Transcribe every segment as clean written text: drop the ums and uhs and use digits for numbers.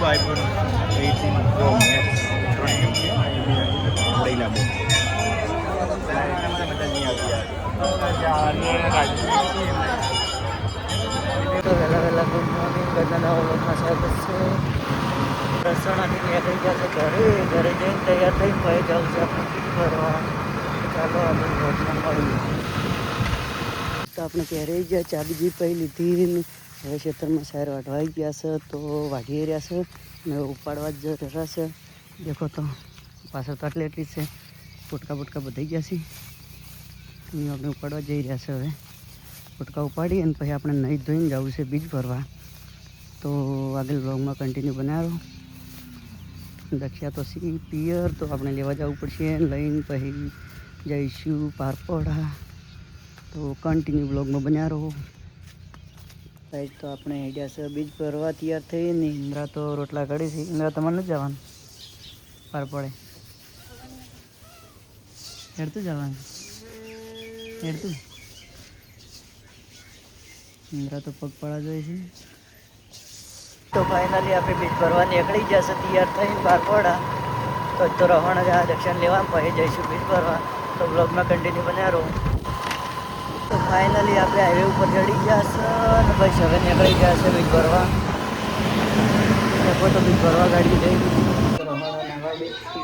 iPhone 18 Pro Max લઈ લાવો. તો વહેલા ગુડ મોર્નિંગ બધાના વ્લોગમાં સ્વાગત છે. રસોડાથી નીકળી ગયા છે ઘરે જઈને તૈયાર થઈને પછી જવું છે આપણે ફરવા. ચાલો આપણે વ્લોગમાં મળીએ. તો આપણે ક્યારેય ગયા ચાબી પછી લીધી. હવે ખેતરમાં સાર વાઢવાઈ ગયા છે તો વાઢી રહ્યા છે ને ઉપાડવા જ રહ્યા છે. દેખો તો પાછળ તો એટલી છે, પોટકા બધાઈ ગયા છે. આપણે ઉપાડવા જઈ રહ્યા છે. હવે પોટકા ઉપાડી અને પછી આપણે નહીં ધોઈને જવું છે બીજ ભરવા. તો આગળ બ્લોગમાં કન્ટિન્યુ બનાવો. દક્ષા તો સી પિયર તો આપણે લેવા જવું પડશે, લઈને પછી જઈશું પારપોડા. તો કન્ટિન્યુ બ્લોગમાં બન્યા રહો. ભાઈ તો આપણે હેડ્યા છે બીજ ભરવા તૈયાર થઈ ને. ઇન્દ્રા તો રોટલા કાઢી છે. ઇન્દ્રા તમારે નથી જવાનું પારપોડે? હેડતું જવાનું? હેડતું ઇન્દ્રા તો પગપાળા જોઈએ છે. તો ફાઇનલી આપણે બીજ ભરવા નીકળી જશે તૈયાર થઈને પારપોડા. તો રવાના જ દક્ષિણ લેવા પછી જઈશું બીજ ભરવા. તો બ્લોગમાં કન્ટિન્યુ બન્યા રહો. તો ફાઇનલી આપણે હાઈવે ઉપર ચડી ગયા છે અને બસ હવે નીકળી ગયા છે બીજ ભરવા. તો બીજ ભરવા ગાડી જઈ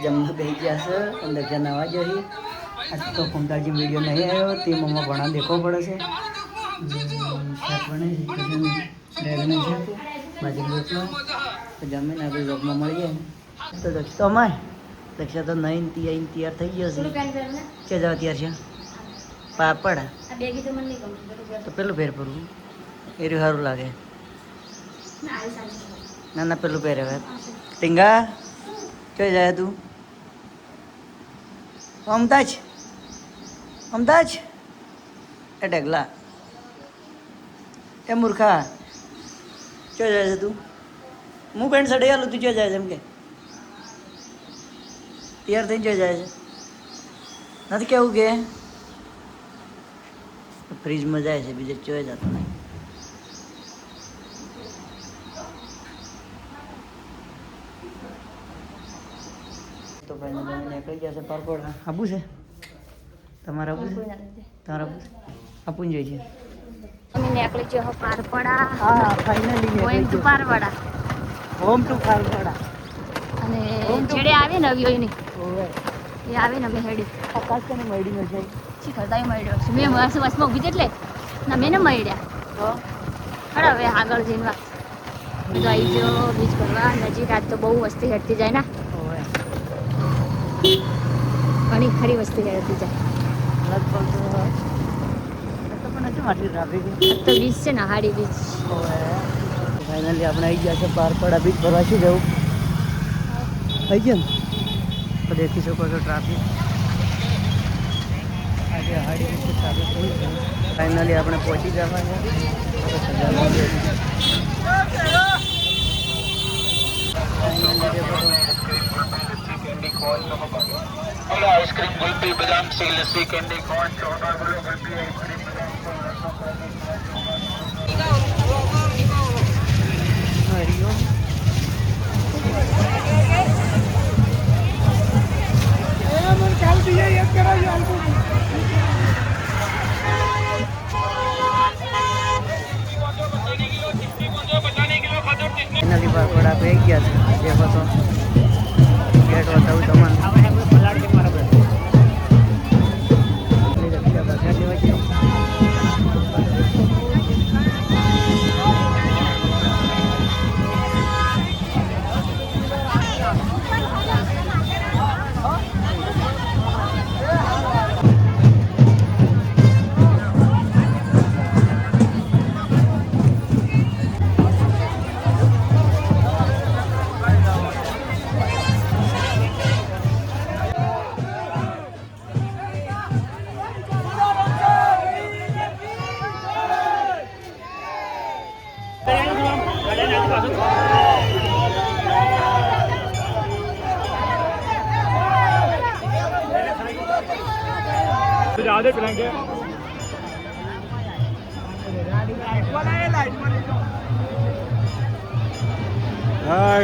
જમવા બેસી ગયા છે અને દક્ષિણ નાવા જઈ. આજ તો કુંતાજી વિડીયો નહીં આવ્યો તે મમ્મા ઘણા દેખવો પડે છે. શાક બને છે રેગણી છે બાજરી રોટલો. તો જમીને આપણે બ્લોગમાં મળીએ. તો દક્ષ અમાય દક્ષા તો નહીં તૈયાર થઈ ગયો છે. કે જવા તૈયાર છે પાપડ. તો પેલું પહેર પડવું એ રહ્યું સારું લાગે. ના પેલું પહેરે હવે. ટીંગા કઈ જાય તું? અમદાજ એ ઢગલા એ મૂર્ખા ચો જાય છે તું? હું પેન્ટ સડી આલું તું ચો જાય છે એમ કે તૈયાર થઈને ચો જાય છે? નથી કેવું કે ફ્રીજમાં જાય છે બીજે ચોય જતો નહીં. તો ભાઈ નીકળી ગયા છે પારપોડા. આપું છે તમારે? આપું છે તમારે? આપું આપું જોઈએ છે. અમે નીકળી ગયો પારપડા. હા finally going to Parpada. Home to Parpada. અને જેડે આવે ને અવિયોની ઓવે એ આવે ને અમે હેડી આકાશ તને મળી ન જાય શીખર તાઈ મળ્યો છે. મેં બસમાં ઊભી એટલે ના મેં ને મળ્યા. તો ખરા હવે આગળ જઈને વાત તો આવી ગયો બીજ ભરવા નજીક. આજ તો બહુ વસ્તી હેડતી જાય ને, ઓવે ઘણી ખરી વસ્તી હેડતી જાય. લગભગ તો પણ હજુ આટલી ટ્રાફિક. આજ તો બીચ છે ને હાડી બીચ. ઓવે ફાઇનલી આપણે આવી ગયા છે પારપડા બીચ ભરવા. શું જવું આવી ગયો ને? તો દેખી શકો છો ટ્રાફિક આજે હાડી બીચ ટ્રાફિક થઈ છે. ફાઇનલી આપણે પહોંચી જવા છે. आइसक्रीम कुल्फी बादाम से लस्सी कैंडी कॉर्न चौथा गुलो कुल्फी आइसक्रीम હરિયો ફાઇનલી પારપડા પે ગયા છે. દેખો તો ગેટ બતાવું તમને. ज़्यादा पिलाएंगे हाय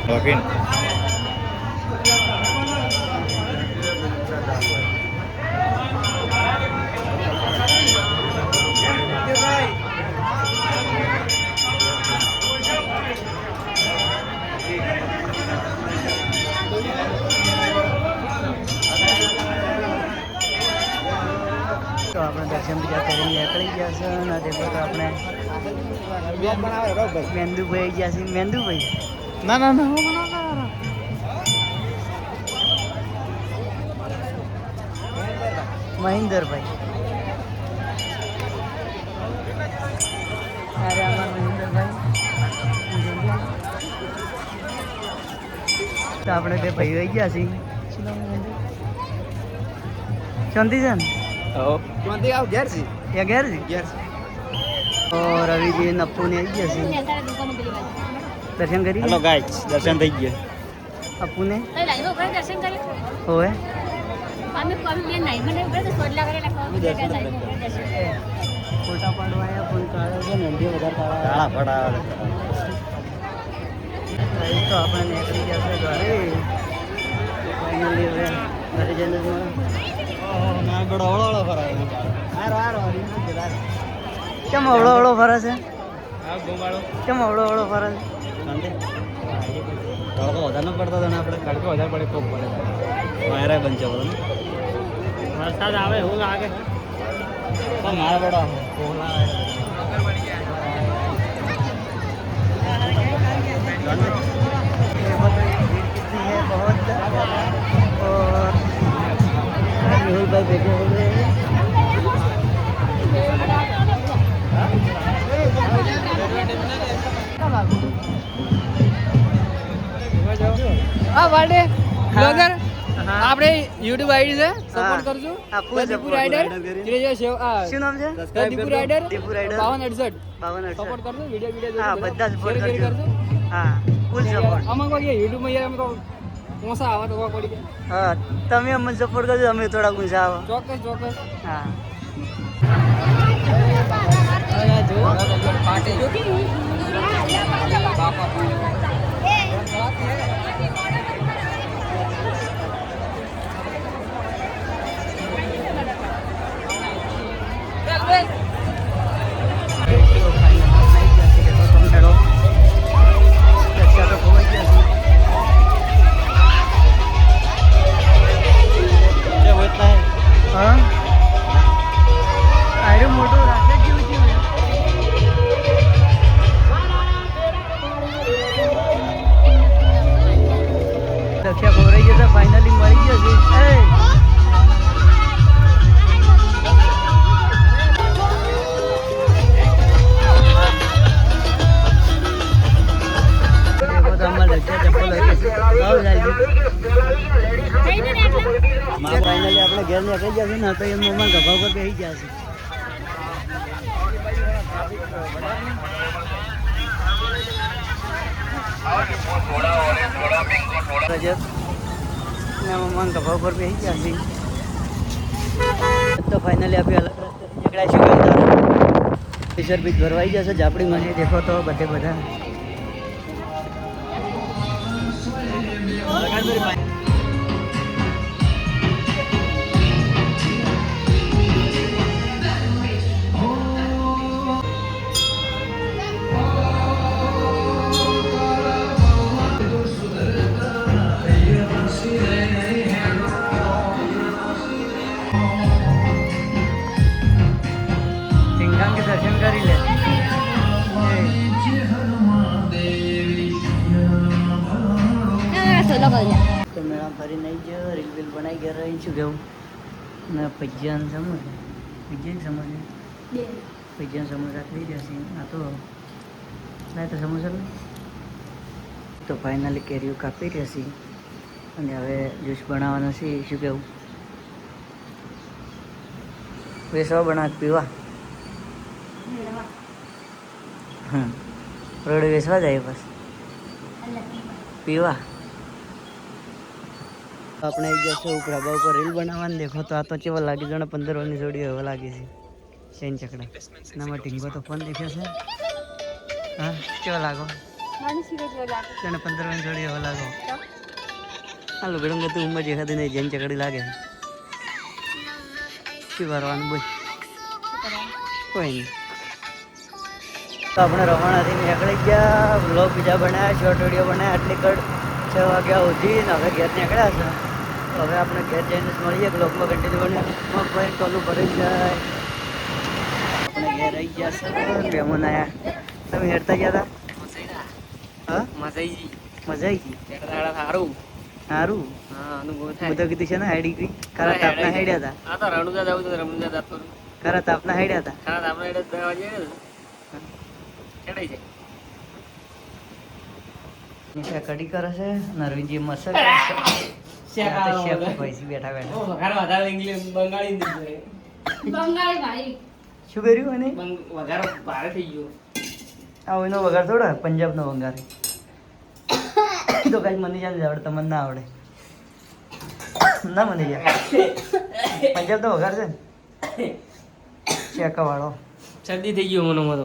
Yakin. તો આપણે દર્શન બીજા કરીને નીકળી ગયા છે અને તે પછી આપણે મેંદુભાઈ ગયા છે મેંદુભાઈ ના ના ના મહિન્દરભાઈ અરે અમારા મહિન્દરભાઈ તો આપણે બે ભાઈ રહી ગયા છીએ શાંતિ છે ને ઘેર છે या गैर जी ઘેર और रवि जी नप्पू ने आई जैसे दर्शन करिए હેલો ગાઈસ દર્શન થઈ ગયા अपू ने દર્શન કરી होए અમે બેન નહીં મને ઉપર તો સોડલા કરેલા ફોટા પાડવાયા પણ કાળો છે ને અંધી વધારે કાળા ફડા તો આપણે નીકળી ગયા છે ઘરે ફાઇનલી હવે ઘરે જઈને ના બડો ઓળો ફરાય કેમ અવળો અવળો ફરે છે હા ગોમાળો કેમ અવળો અવળો ફરે છે તડકો વધારે ન પડતો હતો ને આપણે તડકો વધારે પડે ખૂબ પડે વાયરા બનશે બધું વરસાદ આવે એવું લાગે પણ મારા બડો बहुत और मेहुल भाई बैठे हुए हैं હા વાડે બ્લોગર હા. આપણે યુટ્યુબ આઈડી છે સપોર્ટ હા. કરજો આપવું દીપુ support રાઇડર કરીને. ધીરે સેવ આ શું નામ છે Deepu rider Deepu rider 5268 52 support કરજો વિડિયો હા બધા સપોર્ટ શેર કરજો કરજો હા ફૂલ સપોર્ટ આમાં કોઈ યુટ્યુબ માં યાર અમે તો ઓછા આવા તો પડી ગયા હા તમે અમને સપોર્ટ કરજો અમે થોડા ઊંચા આવો ચોક્કસ ચોક્કસ હા જો પાટી બાપા હા અરે મોટો રાકેટ જેવું થયું દક્ષા ખોરાઈ જશે ફાઇનલી મળી ગયો છે ફાઇનલી આપણે ઘેર નીકળી જશે ને તો એમ મમ્મા ગભા પર બેસી જશે રજત ને મમ્મા ગભા પર બેસી જશે તો ફાઇનલી આપણે અલગ રસ્તે નીકળ્યા છીએ પ્રેશર બીજ ભરવાઈ જશે જાપડી મને દેખો તો બધે બધા દર્શન કરી લે સોલો કરી તો મેળા ફરી નહીં ગયો રીલ બીલ બનાવી ગયા રહી છું કેવું ને ભજીયાન સમોસા ભજીયાન સમોસા થઈ જશે આ તો ના તો સમોસા નહીં તો ફાઇનલી કેરીઓ કાપી રહેશે અને હવે જ્યુસ બનાવવાનો છે શું કેવું વેસવા બનાવ પીવા રોડ વેસવા જાય બસ પીવા આપણે એક જશે ઉપર ધાબા ઉપર રીલ બનાવવાની દેખો તો આ તો કેવા લાગી જાણે 15 વારની જોડી હવે લાગે છે શેન ચકડા નામાં ઢીંગો તો ફોન દેખ્યો છે હા કેવા લાગો જાણે 15 વારની જોડી હવે લાગો હાલો ગરમ તું ઉંમર જે ખાતી નહીં જેન ચકડી લાગે શું કરવાનું બોલ કોઈ નહીં તો આપણે રવાનાથી નીકળી ગયા બ્લોગ બીજા બનાવ્યા શોર્ટ વિડીયો બનાવ્યા આટલી કડ 6 વાગ્યા સુધી ને હવે ઘેર નીકળ્યા છે તો હવે આપણે ઘેર જઈને મળીએ બ્લોગમાં કન્ટિન્યુ બને ભાઈ ટોલું ભરી જાય આપણે ઘેર આવી ગયા છે મહેમાન આવ્યા તમે હેરતા ગયા હતા હા મજા આવી ગઈ સારું સારું હા અનુભવ થાય હું તો કીધું છે ને હાઈડી ગઈ ખરા તાપના હાઈડ્યા હતા આ તો રણુજા જાવ તો રણુજા જાતો ખરા તાપના હાઈડ્યા હતા ખરા તાપના હાઈડ્યા 2 વાગે ચડાઈ જાય નિશા કડી કરે છે નરવીજી મસક શેક ભાઈ બેઠા બેઠા વઘાર વધારે ઇંગ્લિશ બંગાળી દીધું બંગાળી ભાઈ શું કર્યું અને વઘાર ભારે થઈ ગયો આ એનો વઘાર થોડો પંજાબનો વઘાર તો કઈ મને યાદ આવડે તમને ના આવડે ના મને યાદ પંજાબનો વઘાર છે ને શેકા વાળો શરદી થઈ ગયો મને